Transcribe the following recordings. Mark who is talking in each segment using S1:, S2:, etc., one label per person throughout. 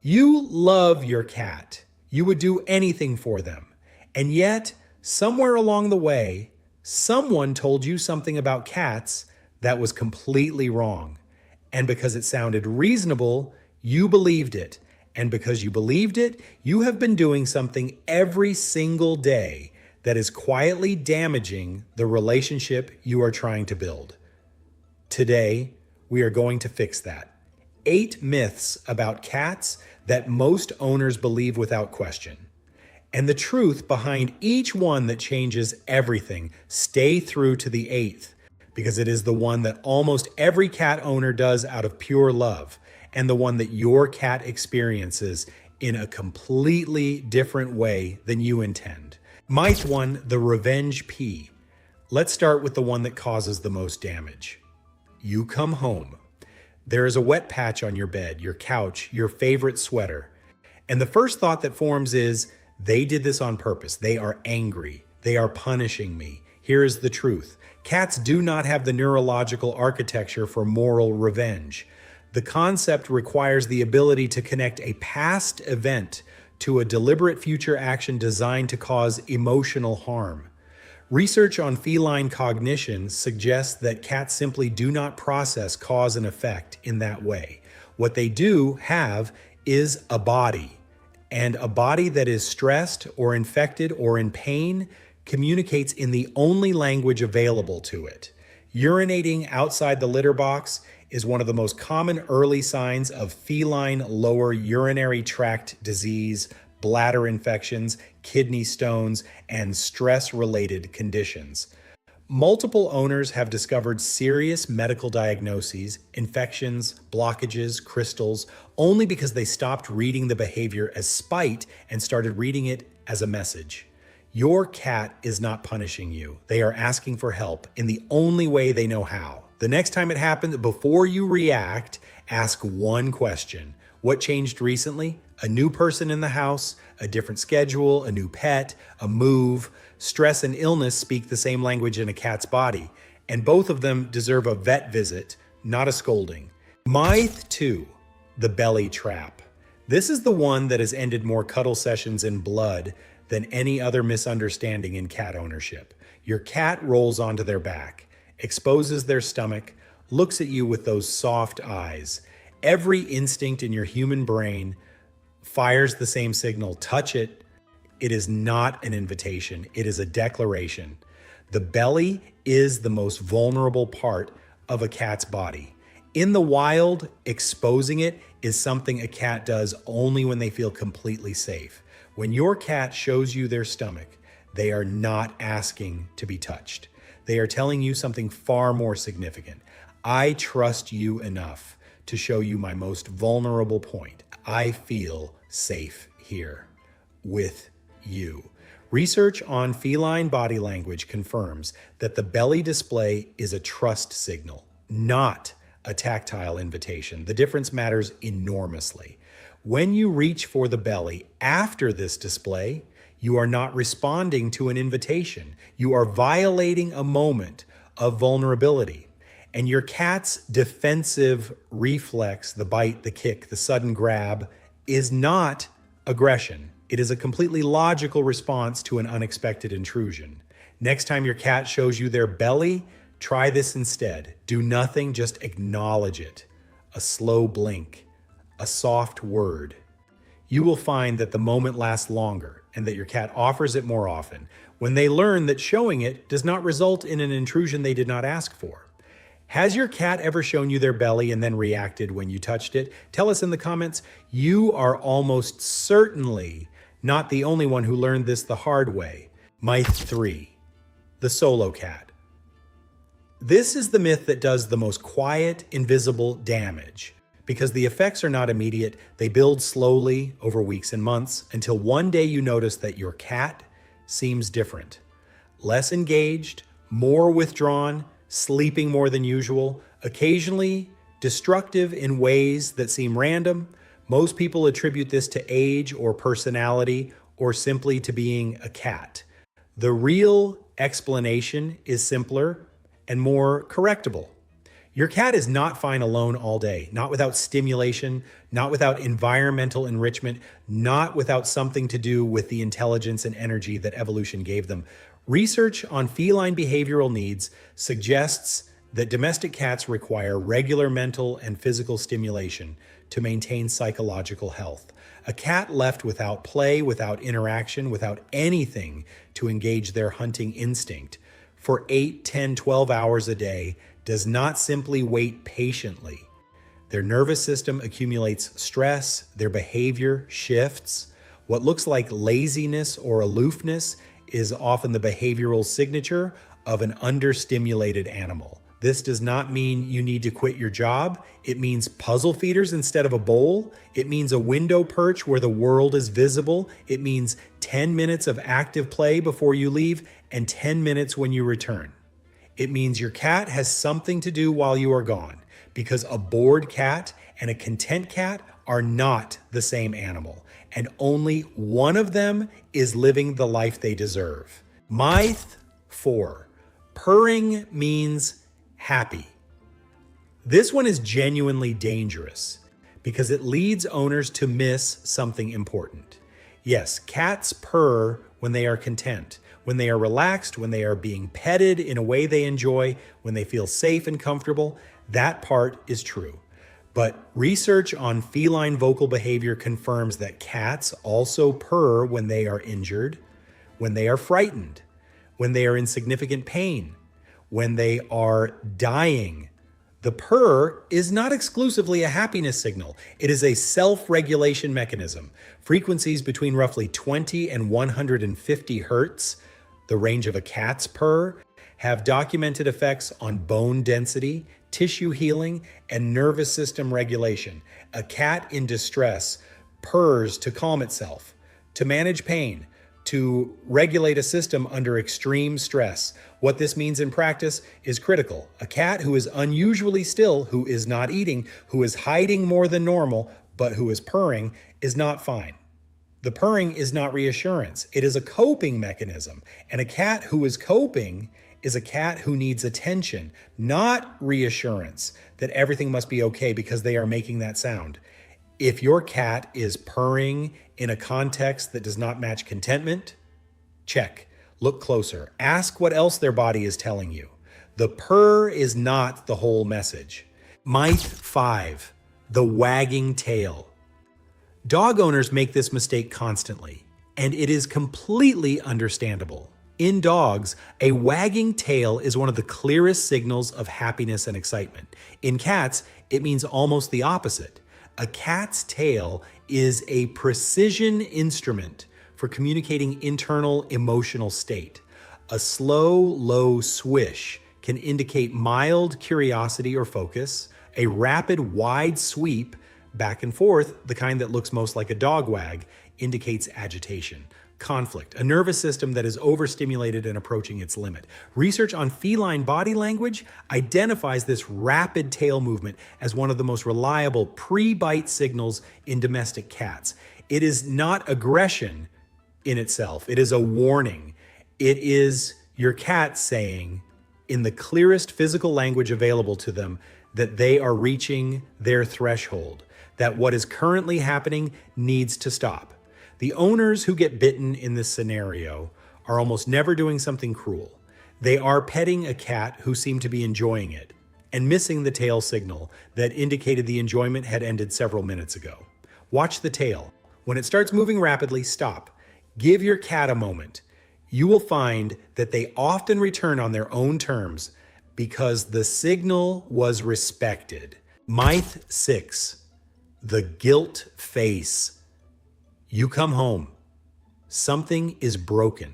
S1: You love your cat. You would do anything for them. And yet, somewhere along the way, someone told you something about cats that was completely wrong. And because it sounded reasonable, you believed it. And because you believed it, you have been doing something every single day that is quietly damaging the relationship you are trying to build. Today, we are going to fix that. 8 myths about cats that most owners believe without question. And the truth behind each one that changes everything. Stay through to the 8th, because it is the one that almost every cat owner does out of pure love, and the one that your cat experiences in a completely different way than you intend. Myth 1, the revenge pee. Let's start with the one that causes the most damage. You come home. There is a wet patch on your bed, your couch, your favorite sweater. And the first thought that forms is, they did this on purpose. They are angry. They are punishing me. Here is the truth. Cats do not have the neurological architecture for moral revenge. The concept requires the ability to connect a past event to a deliberate future action designed to cause emotional harm. Research on feline cognition suggests that cats simply do not process cause and effect in that way. What they do have is a body, and a body that is stressed or infected or in pain communicates in the only language available to it. Urinating outside the litter box is one of the most common early signs of feline lower urinary tract disease, bladder infections, kidney stones, and stress-related conditions. Multiple owners have discovered serious medical diagnoses, infections, blockages, crystals, only because they stopped reading the behavior as spite and started reading it as a message. Your cat is not punishing you. They are asking for help in the only way they know how. The next time it happens, before you react, ask one question. What changed recently? A new person in the house, a different schedule, a new pet, a move. Stress and illness speak the same language in a cat's body, and both of them deserve a vet visit, not a scolding. Myth 2, the belly trap. This is the one that has ended more cuddle sessions in blood than any other misunderstanding in cat ownership. Your cat rolls onto their back, exposes their stomach, looks at you with those soft eyes. Every instinct in your human brain fires the same signal. Touch it. It is not an invitation. It is a declaration. The belly is the most vulnerable part of a cat's body. In the wild, exposing it is something a cat does only when they feel completely safe. When your cat shows you their stomach, they are not asking to be touched. They are telling you something far more significant. I trust you enough to show you my most vulnerable point. I feel safe here with you. Research on feline body language confirms that the belly display is a trust signal, not a tactile invitation. The difference matters enormously. When you reach for the belly after this display, you are not responding to an invitation. You are violating a moment of vulnerability. And your cat's defensive reflex, the bite, the kick, the sudden grab, is not aggression. It is a completely logical response to an unexpected intrusion. Next time your cat shows you their belly, try this instead. Do nothing, just acknowledge it. A slow blink, a soft word. You will find that the moment lasts longer and that your cat offers it more often when they learn that showing it does not result in an intrusion they did not ask for. Has your cat ever shown you their belly and then reacted when you touched it? Tell us in the comments. You are almost certainly not the only one who learned this the hard way. Myth 3, the solo cat. This is the myth that does the most quiet, invisible damage. Because the effects are not immediate, they build slowly over weeks and months until one day you notice that your cat seems different. Less engaged, more withdrawn, sleeping more than usual, occasionally destructive in ways that seem random. Most people attribute this to age or personality or simply to being a cat. The real explanation is simpler and more correctable. Your cat is not fine alone all day, not without stimulation, not without environmental enrichment, not without something to do with the intelligence and energy that evolution gave them. Research on feline behavioral needs suggests that domestic cats require regular mental and physical stimulation to maintain psychological health. A cat left without play, without interaction, without anything to engage their hunting instinct for 8, 10, 12 hours a day does not simply wait patiently. Their nervous system accumulates stress, their behavior shifts. What looks like laziness or aloofness is often the behavioral signature of an understimulated animal. This does not mean you need to quit your job. It means puzzle feeders instead of a bowl. It means a window perch where the world is visible. It means 10 minutes of active play before you leave and 10 minutes when you return. It means your cat has something to do while you are gone, because a bored cat and a content cat are not the same animal, and only one of them is living the life they deserve. Myth 4. Purring means happy. This one is genuinely dangerous because it leads owners to miss something important. Yes, cats purr when they are content, when they are relaxed, when they are being petted in a way they enjoy, when they feel safe and comfortable. That part is true. But research on feline vocal behavior confirms that cats also purr when they are injured, when they are frightened, when they are in significant pain, when they are dying. The purr is not exclusively a happiness signal. It is a self-regulation mechanism. Frequencies between roughly 20 and 150 hertz, the range of a cat's purr, have documented effects on bone density, tissue healing, and nervous system regulation. A cat in distress purrs to calm itself, to manage pain, to regulate a system under extreme stress. What this means in practice is critical. A cat who is unusually still, who is not eating, who is hiding more than normal, but who is purring, is not fine. The purring is not reassurance. It is a coping mechanism. And a cat who is coping is a cat who needs attention, not reassurance that everything must be okay because they are making that sound. If your cat is purring in a context that does not match contentment, check, look closer, ask what else their body is telling you. The purr is not the whole message. Myth 5, the wagging tail. Dog owners make this mistake constantly, and it is completely understandable. In dogs, a wagging tail is one of the clearest signals of happiness and excitement. In cats, it means almost the opposite. A cat's tail is a precision instrument for communicating internal emotional state. A slow, low swish can indicate mild curiosity or focus. A rapid, wide sweep back and forth, the kind that looks most like a dog wag, indicates agitation, conflict, a nervous system that is overstimulated and approaching its limit. Research on feline body language identifies this rapid tail movement as one of the most reliable pre-bite signals in domestic cats. It is not aggression in itself. It is a warning. It is your cat saying, in the clearest physical language available to them, that they are reaching their threshold, that what is currently happening needs to stop. The owners who get bitten in this scenario are almost never doing something cruel. They are petting a cat who seemed to be enjoying it and missing the tail signal that indicated the enjoyment had ended several minutes ago. Watch the tail. When it starts moving rapidly, stop. Give your cat a moment. You will find that they often return on their own terms because the signal was respected. Myth 6. The guilt face. You come home, something is broken,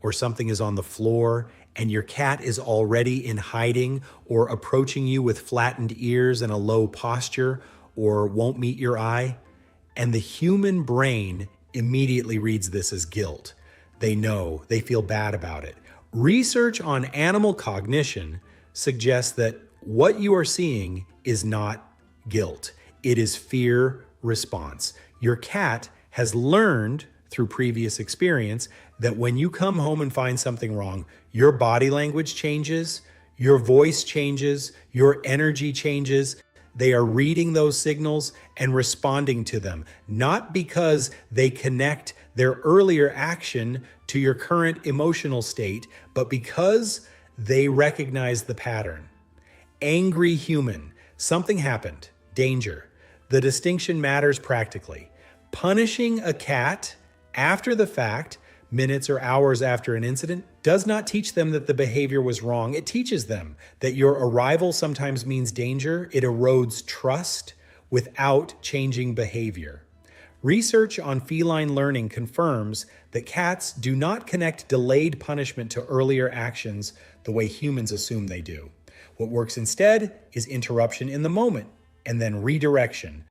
S1: or something is on the floor, and your cat is already in hiding or approaching you with flattened ears and a low posture, or won't meet your eye. And the human brain immediately reads this as guilt. They know, they feel bad about it. Research on animal cognition suggests that what you are seeing is not guilt. It is fear response. Your cat has learned through previous experience that when you come home and find something wrong, your body language changes, Your voice changes, your energy changes. They are reading those signals and responding to them, not because they connect their earlier action to your current emotional state, but because they recognize the pattern. Angry human, something happened, danger. The distinction matters practically. Punishing a cat after the fact, minutes or hours after an incident, does not teach them that the behavior was wrong. It teaches them that your arrival sometimes means danger. It erodes trust without changing behavior. Research on feline learning confirms that cats do not connect delayed punishment to earlier actions the way humans assume they do. What works instead is interruption in the moment and then redirection.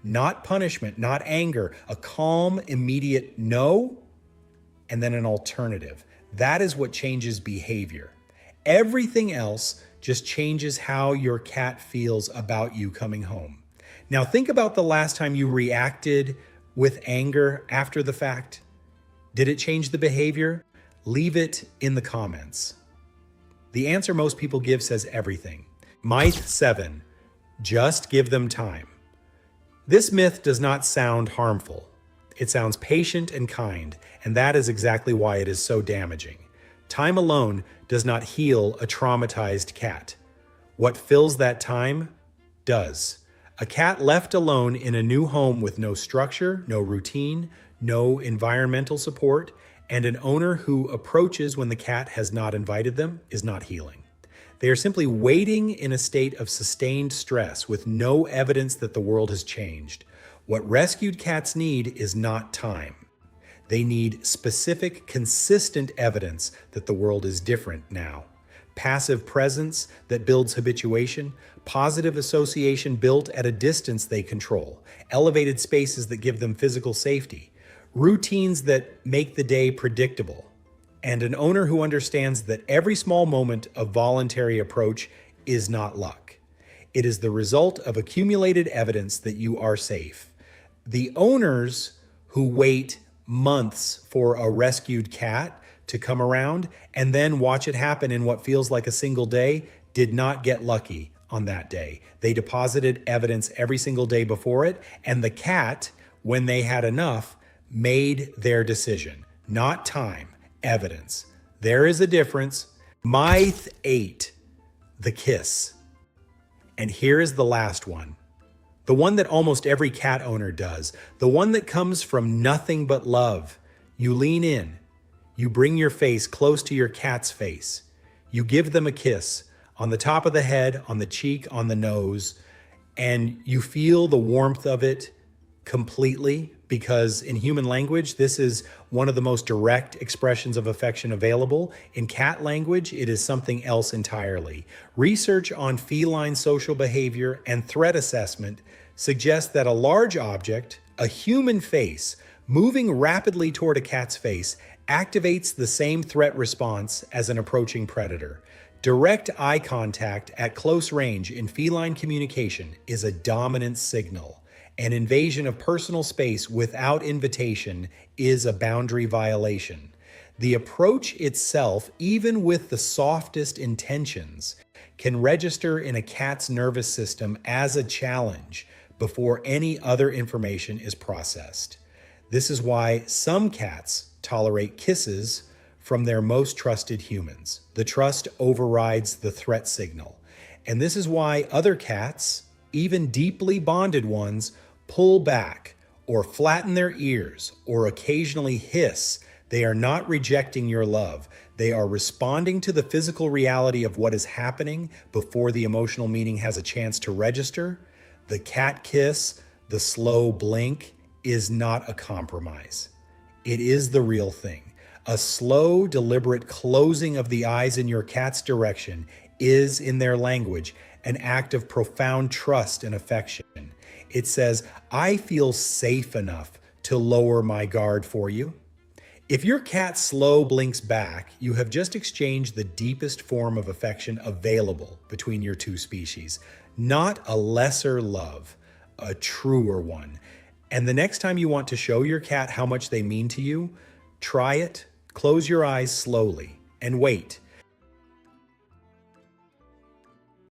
S1: Not punishment, not anger, a calm, immediate no, and then an alternative. That is what changes behavior. Everything else just changes how your cat feels about you coming home. Now think about the last time you reacted with anger after the fact. Did it change the behavior? Leave it in the comments. The answer most people give says everything. Myth 7, just give them time. This myth does not sound harmful. It sounds patient and kind, and that is exactly why it is so damaging. Time alone does not heal a traumatized cat. What fills that time does. A cat left alone in a new home with no structure, no routine, no environmental support, and an owner who approaches when the cat has not invited them is not healing. They are simply waiting in a state of sustained stress with no evidence that the world has changed. What rescued cats need is not time. They need specific, consistent evidence that the world is different now. Passive presence that builds habituation, positive association built at a distance they control, elevated spaces that give them physical safety, routines that make the day predictable, and an owner who understands that every small moment of voluntary approach is not luck. It is the result of accumulated evidence that you are safe. The owners who wait months for a rescued cat to come around and then watch it happen in what feels like a single day did not get lucky on that day. They deposited evidence every single day before it, and the cat, when they had enough, made their decision. Not time, evidence. There is a difference. Myth 8, the kiss. And here is the last one. The one that almost every cat owner does. The one that comes from nothing but love. You lean in. You bring your face close to your cat's face. You give them a kiss on the top of the head, on the cheek, on the nose, and you feel the warmth of it completely, because in human language, this is one of the most direct expressions of affection available. In cat language, it is something else entirely. Research on feline social behavior and threat assessment suggests that a large object, a human face, moving rapidly toward a cat's face activates the same threat response as an approaching predator. Direct eye contact at close range in feline communication is a dominant signal. An invasion of personal space without invitation is a boundary violation. The approach itself, even with the softest intentions, can register in a cat's nervous system as a challenge before any other information is processed. This is why some cats tolerate kisses from their most trusted humans. The trust overrides the threat signal. And this is why other cats, even deeply bonded ones, pull back or flatten their ears or occasionally hiss. They are not rejecting your love. They are responding to the physical reality of what is happening before the emotional meaning has a chance to register. The cat kiss, the slow blink, is not a compromise. It is the real thing. A slow, deliberate closing of the eyes in your cat's direction is, in their language, an act of profound trust and affection. It says, I feel safe enough to lower my guard for you. If your cat slow blinks back, you have just exchanged the deepest form of affection available between your two species. Not a lesser love, a truer one. And the next time you want to show your cat how much they mean to you, try it, close your eyes slowly, and wait.